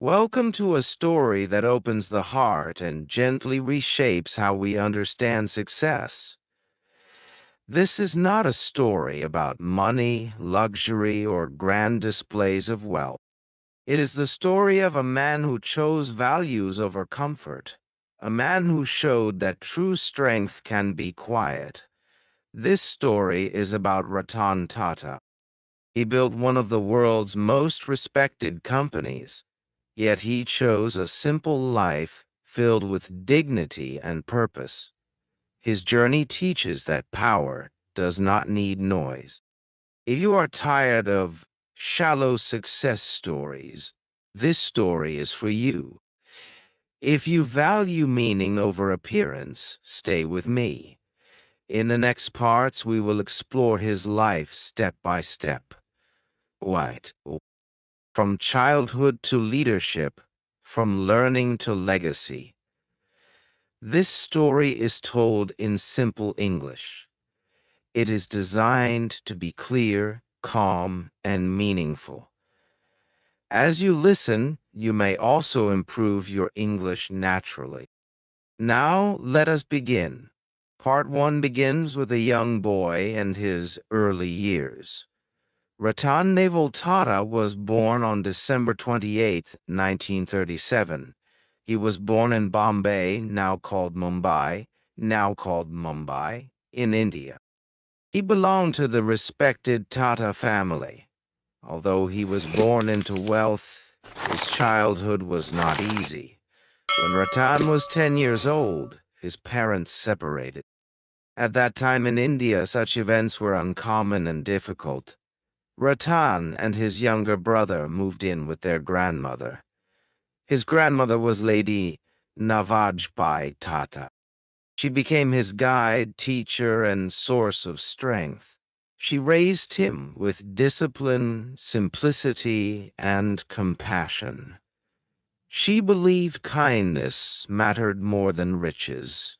Welcome to a story that opens the heart and gently reshapes how we understand success. This is not a story about money, luxury, or grand displays of wealth. It is the story of a man who chose values over comfort, a man who showed that true strength can be quiet. This story is about Ratan Tata. He built one of the world's most respected companies. Yet he chose a simple life filled with dignity and purpose. His journey teaches that power does not need noise. If you are tired of shallow success stories, this story is for you. If you value meaning over appearance, stay with me. In the next parts, we will explore his life step by step. White. From childhood to leadership, from learning to legacy. This story is told in simple English. It is designed to be clear, calm, and meaningful. As you listen, you may also improve your English naturally. Now, let us begin. Part 1 begins with a young boy and his early years. Ratan Tata was born on December 28, 1937. He was born in Bombay, now called Mumbai, in India. He belonged to the respected Tata family. Although he was born into wealth, his childhood was not easy. When Ratan was 10 years old, his parents separated. At that time in India, such events were uncommon and difficult. Ratan and his younger brother moved in with their grandmother. His grandmother was Lady Navajbai Tata. She became his guide, teacher, and source of strength. She raised him with discipline, simplicity, and compassion. She believed kindness mattered more than riches.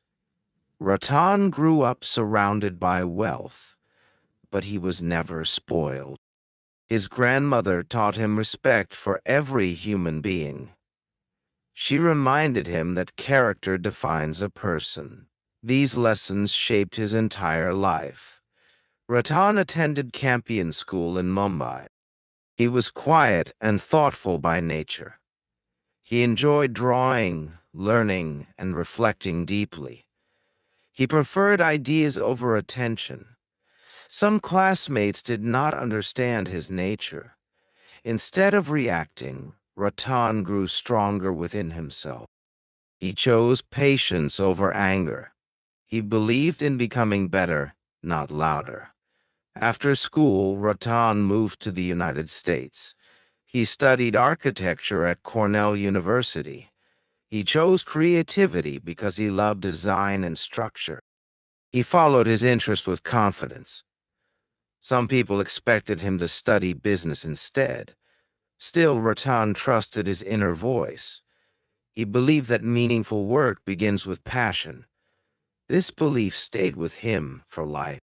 Ratan grew up surrounded by wealth, but he was never spoiled. His grandmother taught him respect for every human being. She reminded him that character defines a person. These lessons shaped his entire life. Ratan attended Campion School in Mumbai. He was quiet and thoughtful by nature. He enjoyed drawing, learning, and reflecting deeply. He preferred ideas over attention. Some classmates did not understand his nature. Instead of reacting, Ratan grew stronger within himself. He chose patience over anger. He believed in becoming better, not louder. After school, Ratan moved to the United States. He studied architecture at Cornell University. He chose creativity because he loved design and structure. He followed his interest with confidence. Some people expected him to study business instead. Still, Ratan trusted his inner voice. He believed that meaningful work begins with passion. This belief stayed with him for life.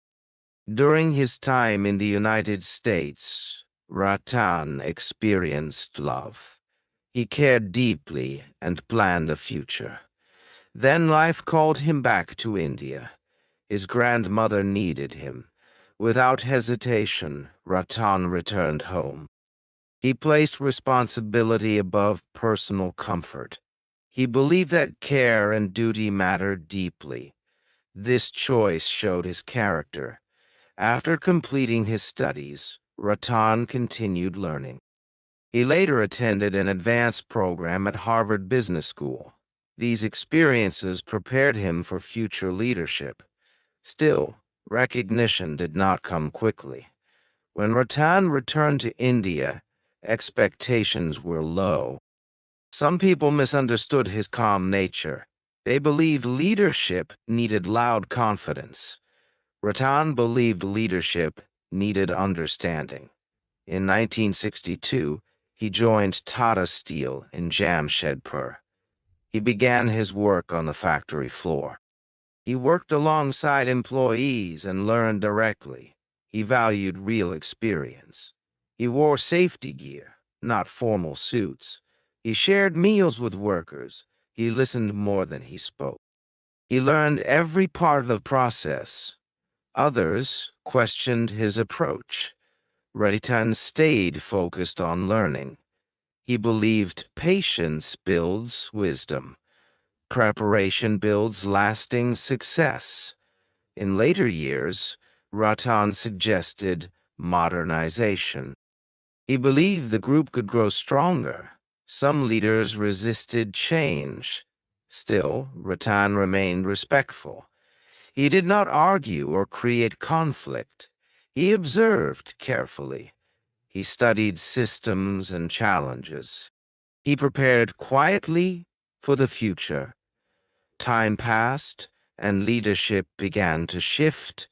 During his time in the United States, Ratan experienced love. He cared deeply and planned a future. Then life called him back to India. His grandmother needed him. Without hesitation, Ratan returned home. He placed responsibility above personal comfort. He believed that care and duty mattered deeply. This choice showed his character. After completing his studies, Ratan continued learning. He later attended an advanced program at Harvard Business School. These experiences prepared him for future leadership. Still, recognition did not come quickly. When Ratan returned to India, expectations were low. Some people misunderstood his calm nature. They believed leadership needed loud confidence. Ratan believed leadership needed understanding. In 1962, he joined Tata Steel in Jamshedpur. He began his work on the factory floor. He worked alongside employees and learned directly. He valued real experience. He wore safety gear, not formal suits. He shared meals with workers. He listened more than he spoke. He learned every part of the process. Others questioned his approach. Ratan stayed focused on learning. He believed patience builds wisdom. Preparation builds lasting success. In later years, Ratan suggested modernization. He believed the group could grow stronger. Some leaders resisted change. Still, Ratan remained respectful. He did not argue or create conflict. He observed carefully. He studied systems and challenges. He prepared quietly for the future. Time passed, and leadership began to shift.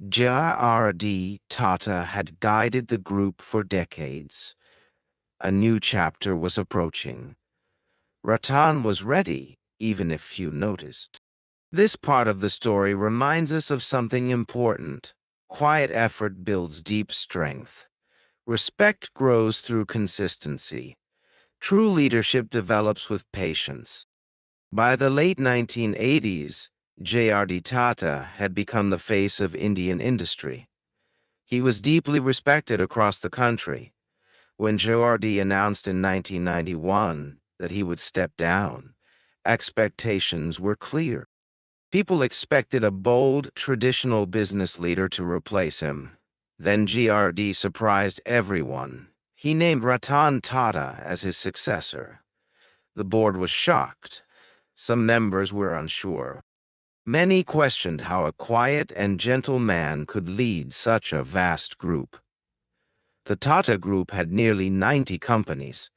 J.R.D. Tata had guided the group for decades. A new chapter was approaching. Ratan was ready, even if few noticed. This part of the story reminds us of something important. Quiet effort builds deep strength. Respect grows through consistency. True leadership develops with patience. By the late 1980s, J.R.D. Tata had become the face of Indian industry. He was deeply respected across the country. When J.R.D. announced in 1991 that he would step down, expectations were clear. People expected a bold, traditional business leader to replace him. Then J.R.D. surprised everyone. He named Ratan Tata as his successor. The board was shocked. Some members were unsure. Many questioned how a quiet and gentle man could lead such a vast group. The Tata Group had nearly 90 companies.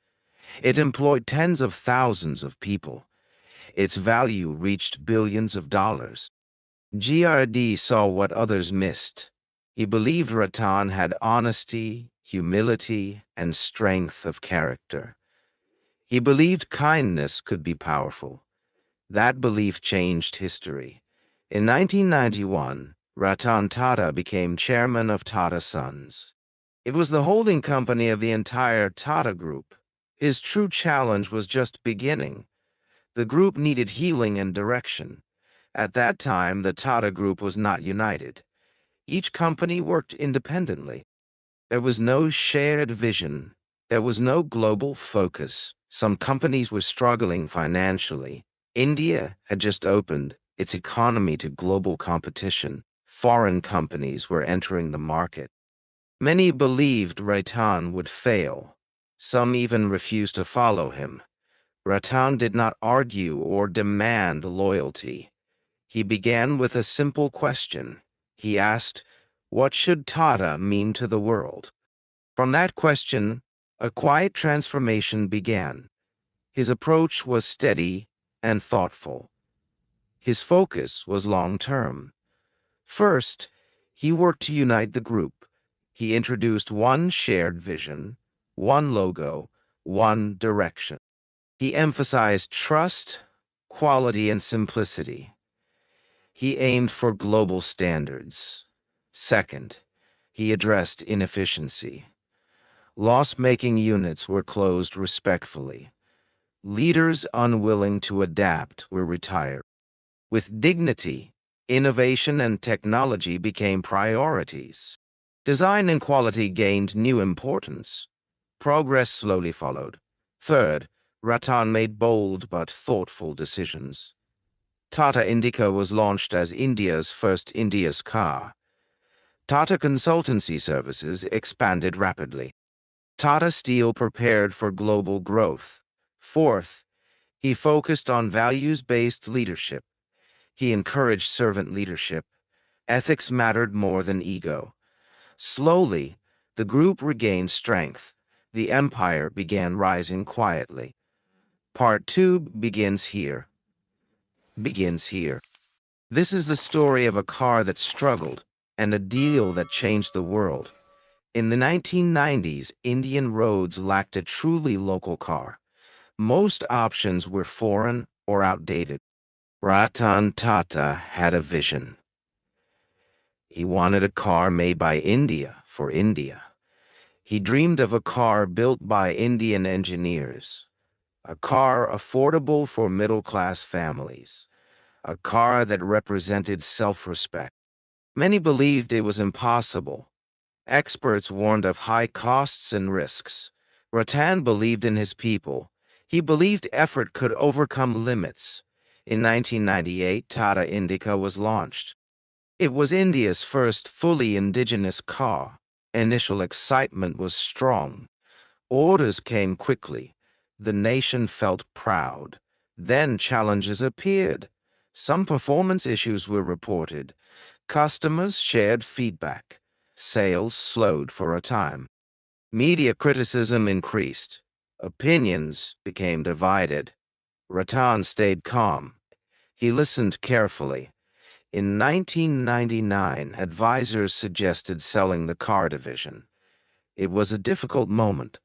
It employed tens of thousands of people. Its value reached billions of dollars. GRD saw what others missed. He believed Ratan had honesty, humility, and strength of character. He believed kindness could be powerful. That belief changed history. In 1991, Ratan Tata became chairman of Tata Sons. It was the holding company of the entire Tata Group. His true challenge was just beginning. The group needed healing and direction. At that time, the Tata Group was not united. Each company worked independently. There was no shared vision. There was no global focus. Some companies were struggling financially. India had just opened its economy to global competition. Foreign companies were entering the market. Many believed Ratan would fail. Some even refused to follow him. Ratan did not argue or demand loyalty. He began with a simple question. He asked, "What should Tata mean to the world?" From that question, a quiet transformation began. His approach was steady and thoughtful. His focus was long-term. First, he worked to unite the group. He introduced one shared vision, one logo, one direction. He emphasized trust, quality, and simplicity. He aimed for global standards. Second, he addressed inefficiency. Loss-making units were closed respectfully. Leaders unwilling to adapt were retired. With dignity, innovation and technology became priorities. Design and quality gained new importance. Progress slowly followed. Third, Ratan made bold but thoughtful decisions. Tata Indica was launched as India's first India's car. Tata Consultancy Services expanded rapidly. Tata Steel prepared for global growth. Fourth, he focused on values-based leadership. He encouraged servant leadership. Ethics mattered more than ego. Slowly, the group regained strength. The empire began rising quietly. Part 2 begins here. This is the story of a car that struggled and a deal that changed the world. In the 1990s, Indian roads lacked a truly local car. Most options were foreign or outdated. Ratan Tata had a vision. He wanted a car made by India for India. He dreamed of a car built by Indian engineers, a car affordable for middle-class families, a car that represented self-respect. Many believed it was impossible. Experts warned of high costs and risks. Ratan believed in his people. He believed effort could overcome limits. In 1998, Tata Indica was launched. It was India's first fully indigenous car. Initial excitement was strong. Orders came quickly. The nation felt proud. Then challenges appeared. Some performance issues were reported. Customers shared feedback. Sales slowed for a time. Media criticism increased. Opinions became divided. Ratan stayed calm. He listened carefully. In 1999, advisors suggested selling the car division. It was a difficult moment.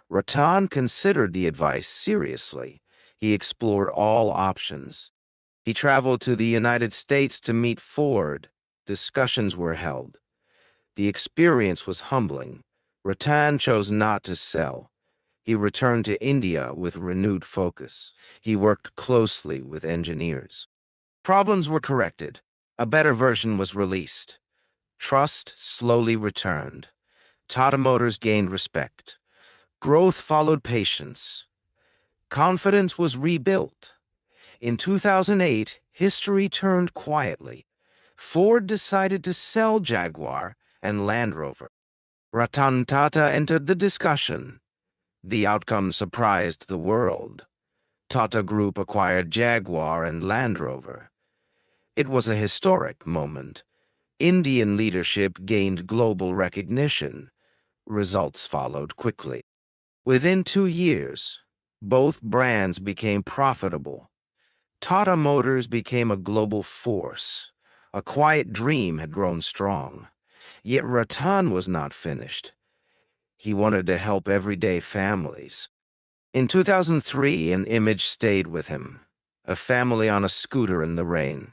Ratan considered the advice seriously. He explored all options. He traveled to the United States to meet Ford. Discussions were held. The experience was humbling. Ratan chose not to sell. He returned to India with renewed focus. He worked closely with engineers. Problems were corrected. A better version was released. Trust slowly returned. Tata Motors gained respect. Growth followed patience. Confidence was rebuilt. In 2008, history turned quietly. Ford decided to sell Jaguar and Land Rover. Ratan Tata entered the discussion. The outcome surprised the world. Tata Group acquired Jaguar and Land Rover. It was a historic moment. Indian leadership gained global recognition. Results followed quickly. Within 2 years, both brands became profitable. Tata Motors became a global force. A quiet dream had grown strong. Yet Ratan was not finished. He wanted to help everyday families. In 2003, an image stayed with him. A family on a scooter in the rain.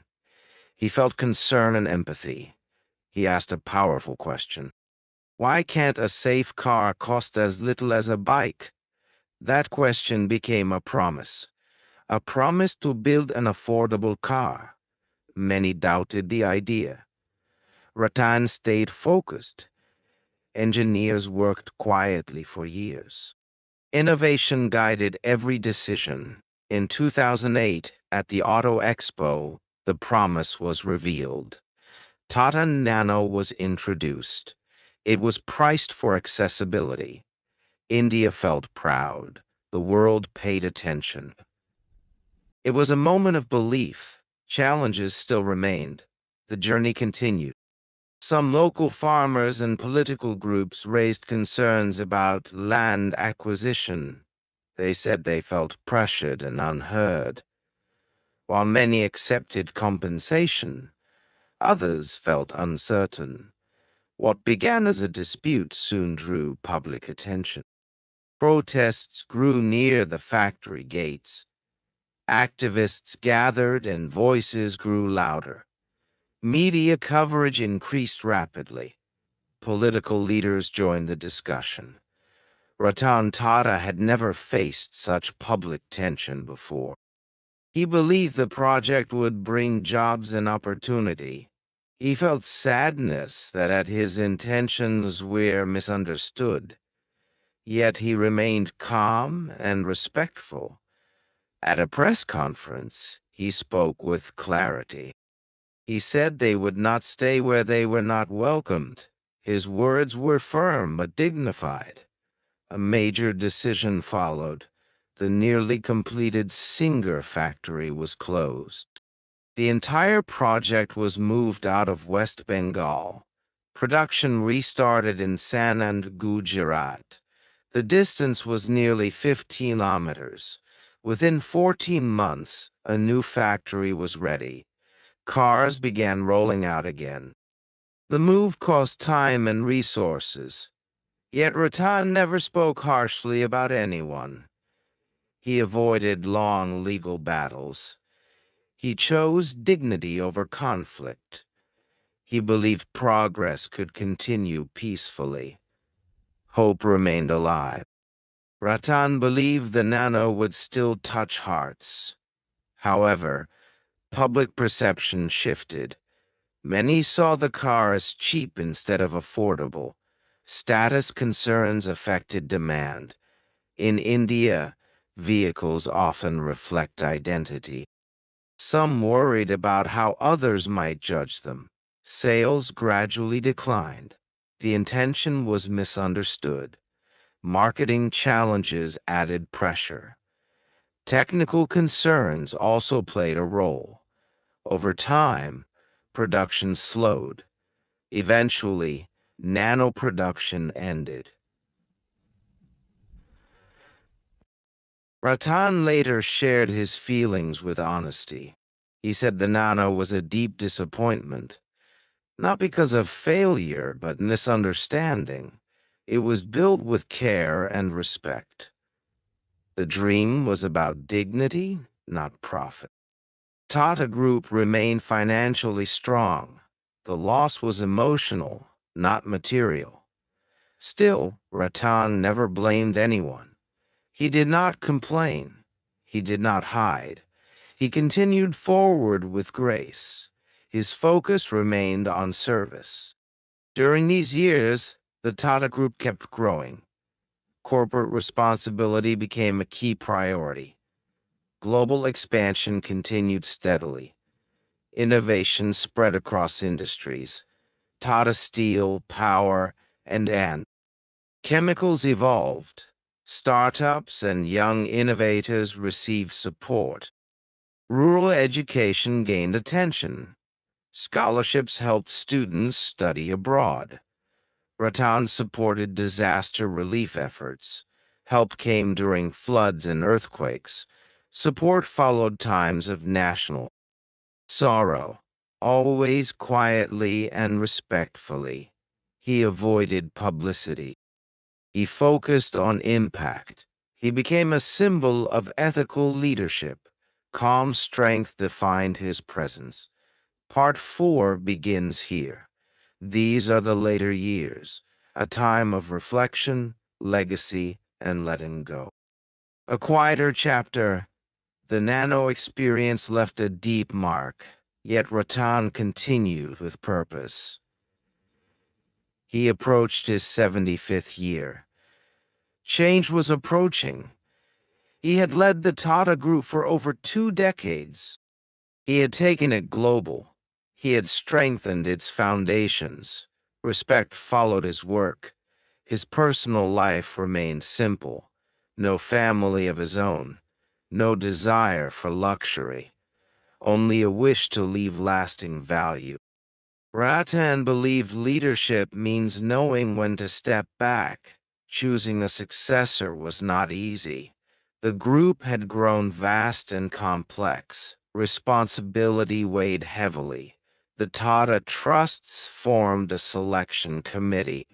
He felt concern and empathy. He asked a powerful question. Why can't a safe car cost as little as a bike? That question became a promise. A promise to build an affordable car. Many doubted the idea. Ratan stayed focused. Engineers worked quietly for years. Innovation guided every decision. In 2008, at the Auto Expo, the promise was revealed. Tata Nano was introduced. It was priced for accessibility. India felt proud. The world paid attention. It was a moment of belief. Challenges still remained. The journey continued. Some local farmers and political groups raised concerns about land acquisition. They said they felt pressured and unheard. While many accepted compensation, others felt uncertain. What began as a dispute soon drew public attention. Protests grew near the factory gates. Activists gathered and voices grew louder. Media coverage increased rapidly. Political leaders joined the discussion. Ratan Tata had never faced such public tension before. He believed the project would bring jobs and opportunity. He felt sadness that his intentions were misunderstood. Yet he remained calm and respectful. At a press conference, he spoke with clarity. He said they would not stay where they were not welcomed. His words were firm but dignified. A major decision followed. The nearly completed Singer factory was closed. The entire project was moved out of West Bengal. Production restarted in Sanand, Gujarat. The distance was nearly 15 kilometers. Within 14 months, a new factory was ready. Cars began rolling out again. The move cost time and resources. Yet Ratan never spoke harshly about anyone. He avoided long legal battles. He chose dignity over conflict. He believed progress could continue peacefully. Hope remained alive. Ratan believed the nano would still touch hearts. However, public perception shifted. Many saw the car as cheap instead of affordable. Status concerns affected demand. In India, vehicles often reflect identity. Some worried about how others might judge them. Sales gradually declined. The intention was misunderstood. Marketing challenges added pressure. Technical concerns also played a role. Over time, production slowed. Eventually, nano production ended. Ratan later shared his feelings with honesty. He said the nano was a deep disappointment, not because of failure, but misunderstanding. It was built with care and respect. The dream was about dignity, not profit. Tata Group remained financially strong. The loss was emotional, not material. Still, Ratan never blamed anyone. He did not complain. He did not hide. He continued forward with grace. His focus remained on service. During these years, the Tata Group kept growing. Corporate responsibility became a key priority. Global expansion continued steadily. Innovation spread across industries. Tata Steel, Power, and chemicals evolved. Startups and young innovators received support. Rural education gained attention. Scholarships helped students study abroad. Ratan supported disaster relief efforts. Help came during floods and earthquakes. Support followed times of national sorrow, always quietly and respectfully. He avoided publicity. He focused on impact. He became a symbol of ethical leadership. Calm strength defined his presence. Part 4 begins here. These are the later years, a time of reflection, legacy, and letting go. A quieter chapter. The nano experience left a deep mark, yet Ratan continued with purpose. He approached his 75th year. Change was approaching. He had led the Tata Group for over 2 decades. He had taken it global. He had strengthened its foundations. Respect followed his work. His personal life remained simple. No family of his own. No desire for luxury. Only a wish to leave lasting value. Ratan believed leadership means knowing when to step back. Choosing a successor was not easy. The group had grown vast and complex. Responsibility weighed heavily. The Tata Trusts formed a selection committee.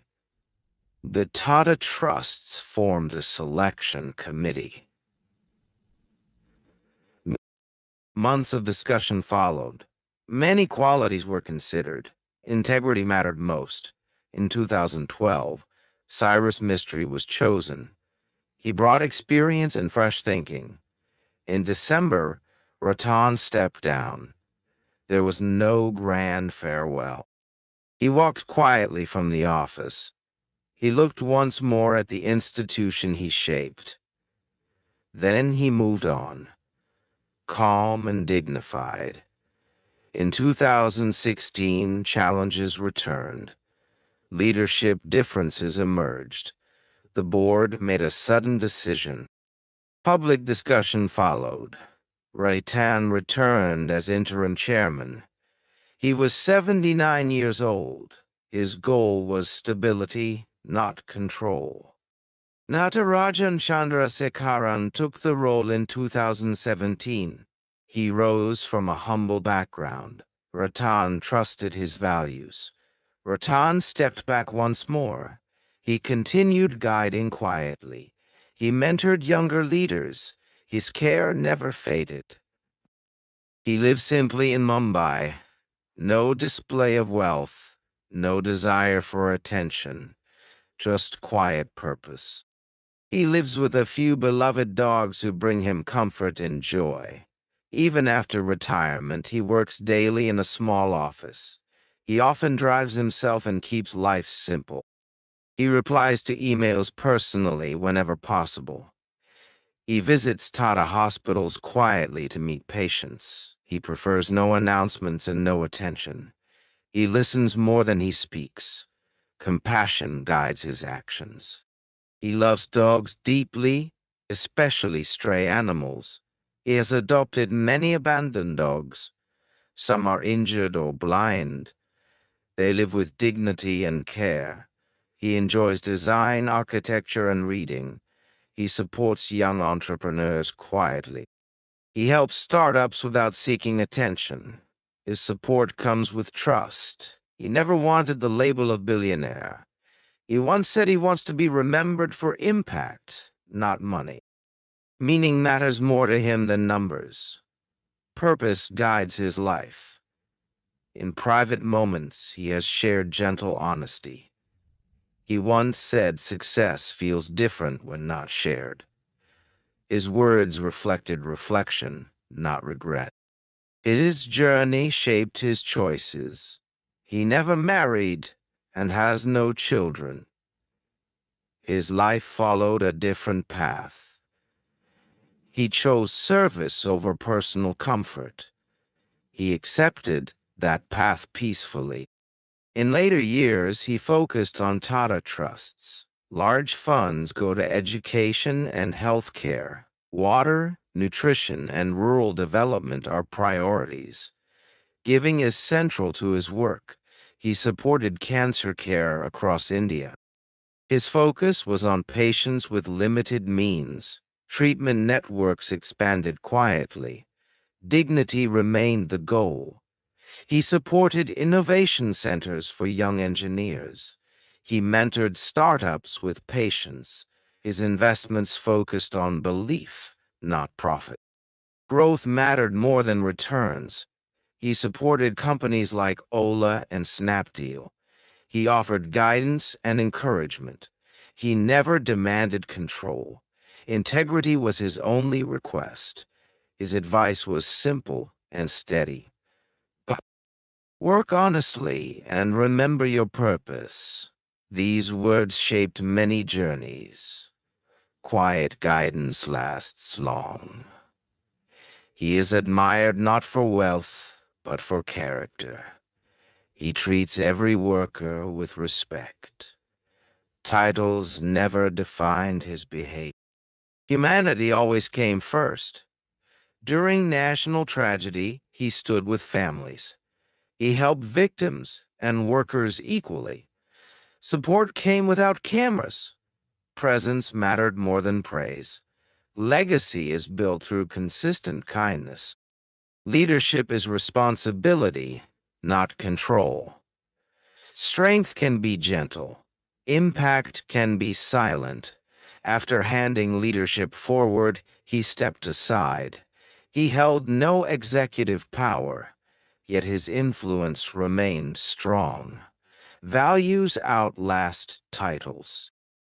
The Tata Trusts formed a selection committee. Months of discussion followed. Many qualities were considered. Integrity mattered most. In 2012, Cyrus Mistry was chosen. He brought experience and fresh thinking. In December, Ratan stepped down. There was no grand farewell. He walked quietly from the office. He looked once more at the institution he shaped. Then he moved on, calm and dignified. In 2016, challenges returned. Leadership differences emerged. The board made a sudden decision. Public discussion followed. Ratan returned as interim chairman. He was 79 years old. His goal was stability, not control. Natarajan Chandrasekharan took the role in 2017. He rose from a humble background. Ratan trusted his values. Ratan stepped back once more. He continued guiding quietly. He mentored younger leaders. His care never faded. He lived simply in Mumbai. No display of wealth, no desire for attention, just quiet purpose. He lives with a few beloved dogs who bring him comfort and joy. Even after retirement, he works daily in a small office. He often drives himself and keeps life simple. He replies to emails personally whenever possible. He visits Tata hospitals quietly to meet patients. He prefers no announcements and no attention. He listens more than he speaks. Compassion guides his actions. He loves dogs deeply, especially stray animals. He has adopted many abandoned dogs. Some are injured or blind. They live with dignity and care. He enjoys design, architecture, and reading. He supports young entrepreneurs quietly. He helps startups without seeking attention. His support comes with trust. He never wanted the label of billionaire. He once said he wants to be remembered for impact, not money. Meaning matters more to him than numbers. Purpose guides his life. In private moments, he has shared gentle honesty. He once said success feels different when not shared. His words reflected reflection, not regret. His journey shaped his choices. He never married and has no children. His life followed a different path. He chose service over personal comfort. He accepted that path peacefully. In later years, he focused on Tata trusts. Large funds go to education and health care. Water, nutrition, and rural development are priorities. Giving is central to his work. He supported cancer care across India. His focus was on patients with limited means. Treatment networks expanded quietly. Dignity remained the goal. He supported innovation centers for young engineers. He mentored startups with patience. His investments focused on belief, not profit. Growth mattered more than returns. He supported companies like Ola and Snapdeal. He offered guidance and encouragement. He never demanded control. Integrity was his only request. His advice was simple and steady. Work honestly and remember your purpose. These words shaped many journeys. Quiet guidance lasts long. He is admired not for wealth, but for character. He treats every worker with respect. Titles never defined his behavior. Humanity always came first. During national tragedy, he stood with families. He helped victims and workers equally. Support came without cameras. Presence mattered more than praise. Legacy is built through consistent kindness. Leadership is responsibility, not control. Strength can be gentle. Impact can be silent. After handing leadership forward, he stepped aside. He held no executive power, yet his influence remained strong. Values outlast titles.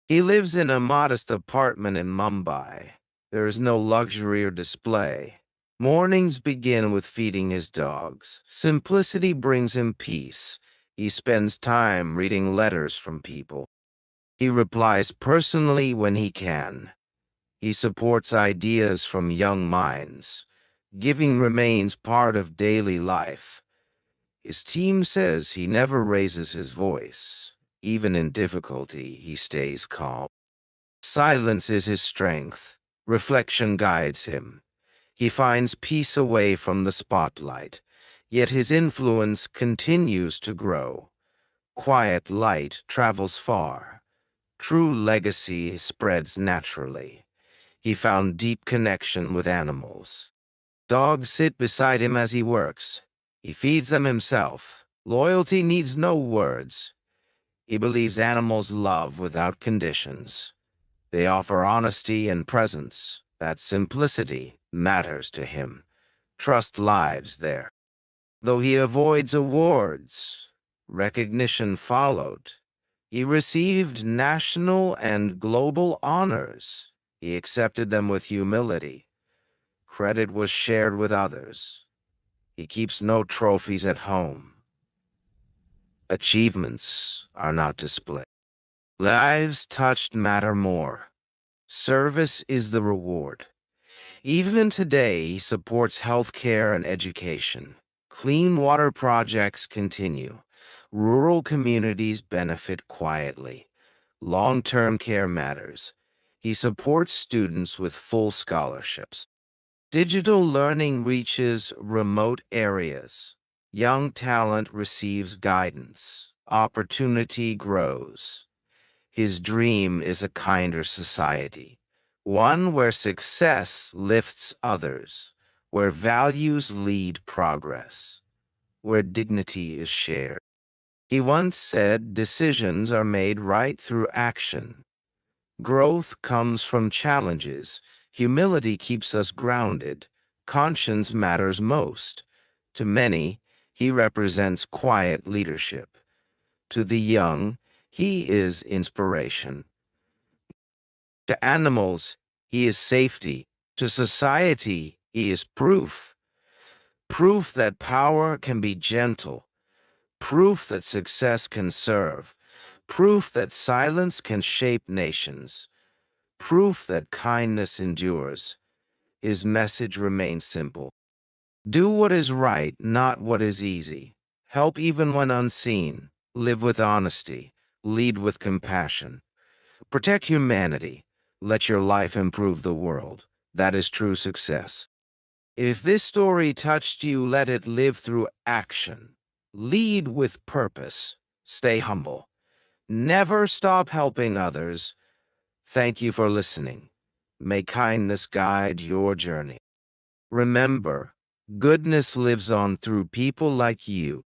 He lives in a modest apartment in Mumbai. There is no luxury or display. Mornings begin with feeding his dogs. Simplicity brings him peace. He spends time reading letters from people. He replies personally when he can. He supports ideas from young minds. Giving remains part of daily life. His team says he never raises his voice. Even in difficulty, he stays calm. Silence is his strength. Reflection guides him. He finds peace away from the spotlight, yet his influence continues to grow. Quiet light travels far. True legacy spreads naturally. He found deep connection with animals. Dogs sit beside him as he works. He feeds them himself. Loyalty needs no words. He believes animals love without conditions. They offer honesty and presence. That simplicity matters to him. Trust lives there. Though he avoids awards, recognition followed. He received national and global honors. He accepted them with humility. Credit was shared with others. He keeps no trophies at home. Achievements are not displayed. Lives touched matter more. Service is the reward. Even today, he supports healthcare and education. Clean water projects continue. Rural communities benefit quietly. Long-term care matters. He supports students with full scholarships. Digital learning reaches remote areas. Young talent receives guidance. Opportunity grows. His dream is a kinder society, one where success lifts others, where values lead progress, where dignity is shared. He once said decisions are made right through action. Growth comes from challenges. Humility keeps us grounded. Conscience matters most. To many, he represents quiet leadership. To the young, he is inspiration. To animals, he is safety. To society, he is proof. Proof that power can be gentle. Proof that success can serve. Proof that silence can shape nations. Proof that kindness endures. His message remains simple. Do what is right, not what is easy. Help even when unseen. Live with honesty. Lead with compassion. Protect humanity. Let your life improve the world. That is true success. If this story touched you, let it live through action. Lead with purpose. Stay humble. Never stop helping others. Thank you for listening. May kindness guide your journey. Remember, goodness lives on through people like you.